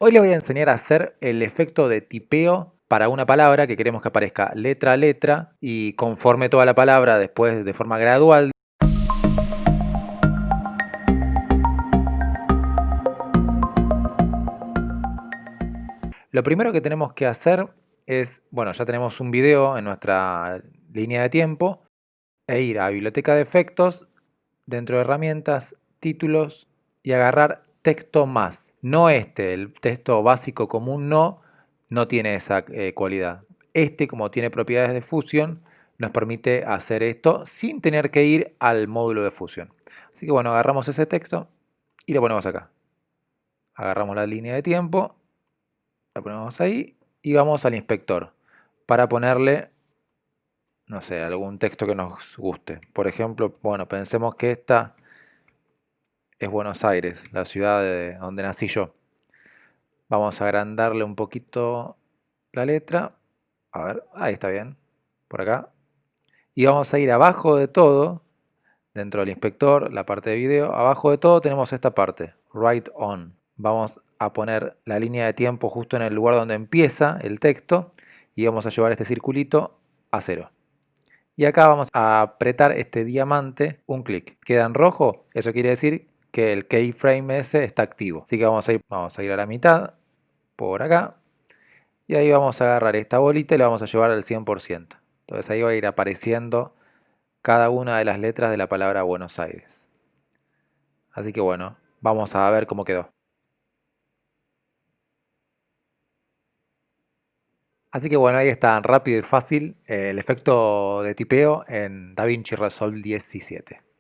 Hoy les voy a enseñar a hacer el efecto de tipeo para una palabra que queremos que aparezca letra a letra y conforme toda la palabra después de forma gradual. Lo primero que tenemos que hacer es, bueno, ya tenemos un video en nuestra línea de tiempo, e ir a Biblioteca de Efectos, dentro de Herramientas, Títulos y agarrar Texto Más. No este, el texto básico común no tiene esa cualidad. Este, como tiene propiedades de Fusion, nos permite hacer esto sin tener que ir al módulo de Fusion. Así que bueno, agarramos ese texto y lo ponemos acá. Agarramos la línea de tiempo, la ponemos ahí y vamos al inspector para ponerle, no sé, algún texto que nos guste. Por ejemplo, bueno, pensemos que esta es Buenos Aires, la ciudad donde nací yo. Vamos a agrandarle un poquito la letra. A ver, ahí está bien. Por acá. Y vamos a ir abajo de todo, dentro del inspector, la parte de video. Abajo de todo tenemos esta parte, Write On. Vamos a poner la línea de tiempo justo en el lugar donde empieza el texto. Y vamos a llevar este circulito a 0. Y acá vamos a apretar este diamante un clic. Queda en rojo, eso quiere decir que el keyframe ese está activo. Así que vamos a ir a la mitad, por acá. Y ahí vamos a agarrar esta bolita y la vamos a llevar al 100%. Entonces ahí va a ir apareciendo cada una de las letras de la palabra Buenos Aires. Así que bueno, vamos a ver cómo quedó. Así que bueno, ahí está, rápido y fácil el efecto de tipeo en DaVinci Resolve 17.